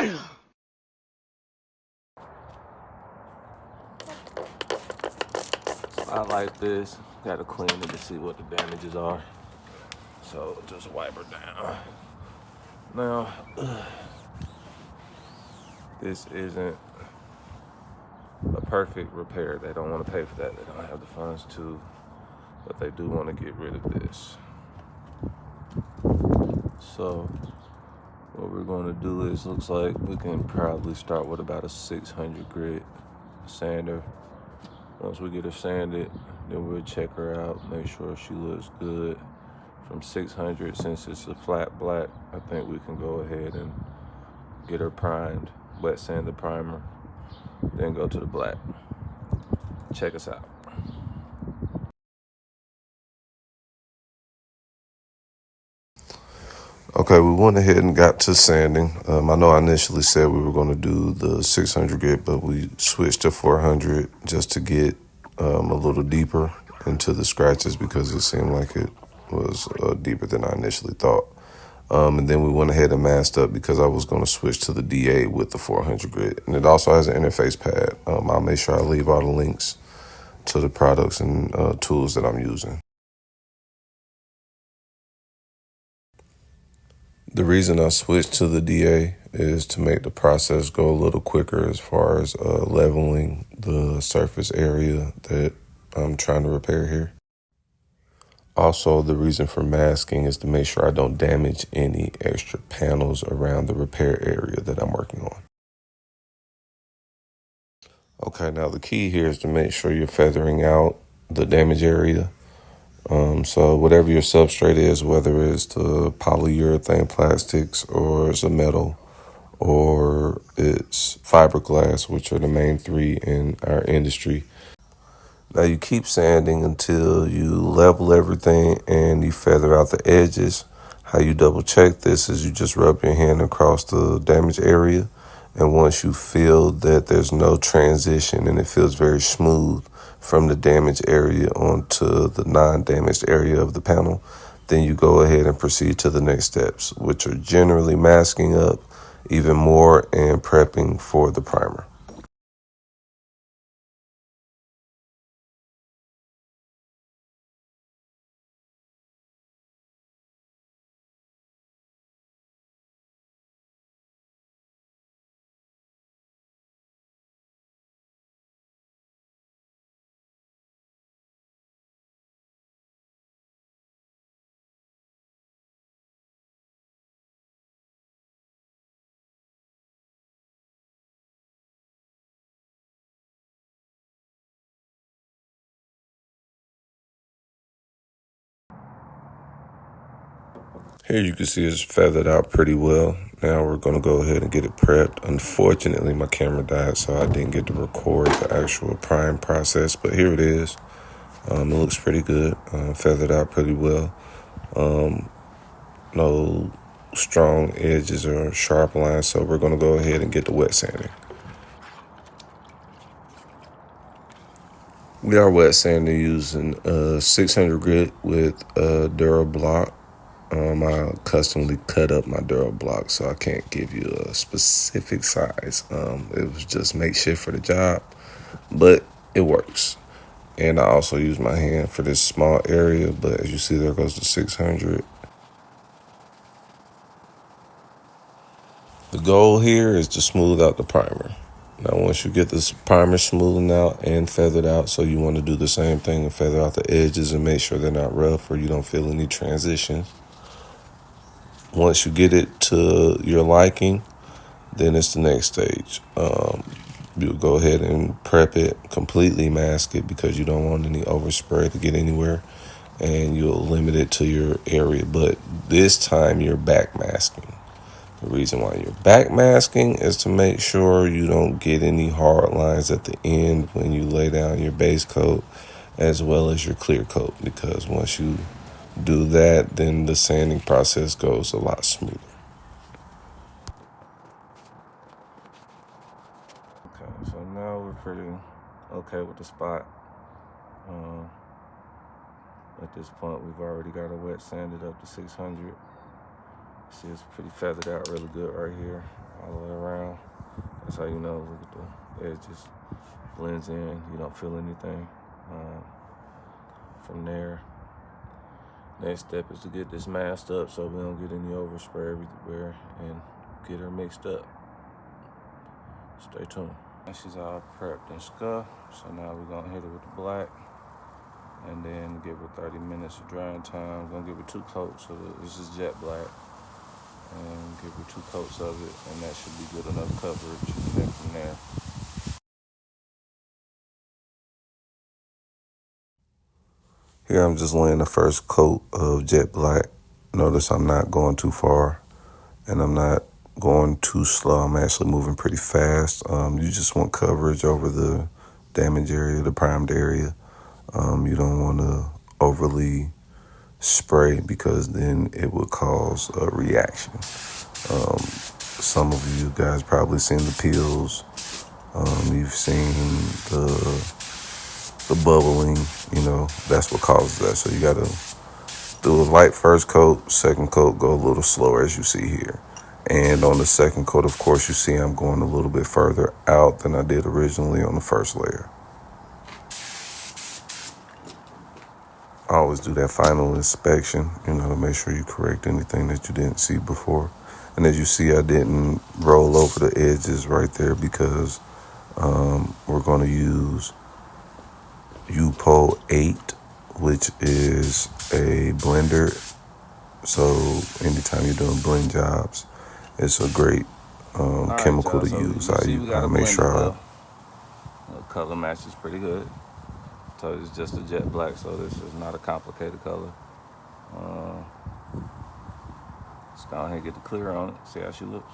I like this. Gotta clean it to see what the damages are. So just wipe her down. Now, this isn't a perfect repair. They don't want to pay for that. They don't have the funds to, but they do want to get rid of this. So what we're going to do is, looks like we can probably start with about a 600 grit sander. Once we get her sanded, then we'll check her out, make sure she looks good. From 600, since it's a flat black, I think we can go ahead and get her primed, wet sand the primer, then go to the black. Check us out. Okay, we went ahead and got to sanding. I know I initially said we were going to do the 600 grit, but we switched to 400 just to get a little deeper into the scratches because it seemed like it was deeper than I initially thought. And then we went ahead and masked up because I was going to switch to the DA with the 400 grit. And it also has an interface pad. I'll make sure I leave all the links to the products and tools that I'm using. The reason I switched to the DA is to make the process go a little quicker as far as leveling the surface area that I'm trying to repair here. Also, the reason for masking is to make sure I don't damage any extra panels around the repair area that I'm working on. Okay, now the key here is to make sure you're feathering out the damage area. So whatever your substrate is, whether it's the polyurethane plastics or it's a metal or it's fiberglass, which are the main three in our industry. Now you keep sanding until you level everything and you feather out the edges. How you double check this is you just rub your hand across the damaged area. And once you feel that there's no transition and it feels very smooth from the damaged area onto the non-damaged area of the panel, then you go ahead and proceed to the next steps, which are generally masking up even more and prepping for the primer. Here you can see it's feathered out pretty well. Now we're going to go ahead and get it prepped. Unfortunately, my camera died, so I didn't get to record the actual prime process, but here it is. It looks pretty good, feathered out pretty well. No strong edges or sharp lines, so we're going to go ahead and get the wet sanding. We are wet sanding using 600 grit with DuraBlock. I customly cut up my DuraBlocks, so I can't give you a specific size. It was just makeshift for the job, but it works. And I also use my hand for this small area, but as you see, there goes the 600. The goal here is to smooth out the primer. Now, once you get this primer smoothened out and feathered out, so you want to do the same thing and feather out the edges and make sure they're not rough or you don't feel any transitions. Once you get it to your liking, then it's the next stage. You'll go ahead and prep it, completely mask it because you don't want any overspray to get anywhere, and you'll limit it to your area. But this time you're back masking. The reason why you're back masking is to make sure you don't get any hard lines at the end when you lay down your base coat as well as your clear coat, because once you do that, then the sanding process goes a lot smoother. Okay, so now we're pretty okay with the spot. At this point, we've already got it wet sanded up to 600. See, it's pretty feathered out really good right here, all the way around. That's how you know, look at the edge just blends in. You don't feel anything from there. Next step is to get this masked up so we don't get any overspray everywhere and get her mixed up. Stay tuned. And she's all prepped and scuffed, so now we're gonna hit it with the black and then give her 30 minutes of drying time. We're gonna give her 2 coats, so this is jet black, and give her 2 coats of it, and that should be good enough coverage. And then from there, here I'm just laying the first coat of jet black. Notice I'm not going too far and I'm not going too slow. I'm actually moving pretty fast. You just want coverage over the damaged area, the primed area. You don't want to overly spray because then it would cause a reaction. Some of you guys probably seen the peels. You've seen the bubbling, that's what causes that. So you got to do a light first coat, second coat, go a little slower as you see here. And on the second coat, of course, you see I'm going a little bit further out than I did originally on the first layer. I always do that final inspection, to make sure you correct anything that you didn't see before. And as you see, I didn't roll over the edges right there because we're going to use UPO 8, which is a blender. So anytime you're doing blend jobs, it's a great chemical to use. I make sure the color matches pretty good. So it's just a jet black, so this is not a complicated color. Let's go ahead and get the clear on it, see how she looks.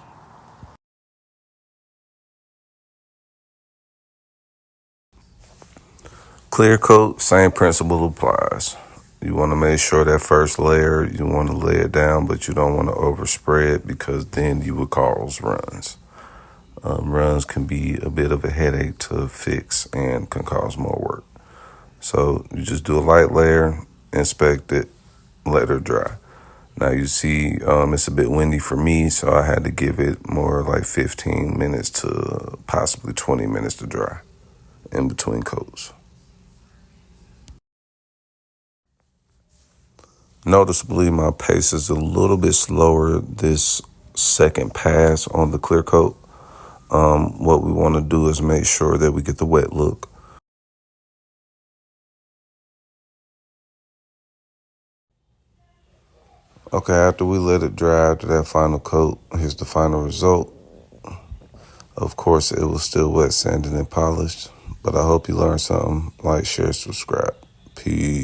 Clear coat, same principle applies. You want to make sure that first layer, you want to lay it down, but you don't want to overspread because then you would cause runs. Runs can be a bit of a headache to fix and can cause more work. So you just do a light layer, inspect it, let her dry. Now you see it's a bit windy for me, so I had to give it more like 15 minutes to possibly 20 minutes to dry in between coats. Noticeably, my pace is a little bit slower this second pass on the clear coat. What we want to do is make sure that we get the wet look. Okay, after we let it dry, after that final coat, here's the final result. Of course, it was still wet, sanded, and polished, but I hope you learned something. Like, share, subscribe. Peace.